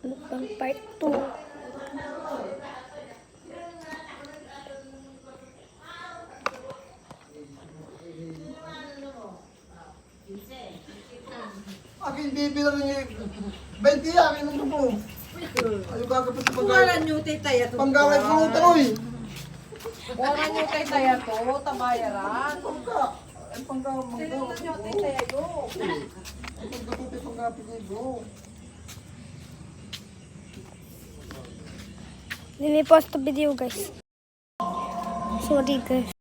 Mukbang part 2. Akin bibilang niya. 20 akin ang po. Ayaw gagapit sa Kuwalan nyo tay taya to. Panggawin ko ng taroy. Kuwalan nyo tay taya to. Tabayaran. Pagka. Ay panggawin mo. Sinunan nyo tay taya to. Ay pagkatuti panggapit niyo. Let me pause the video, guys. Sorry, guys.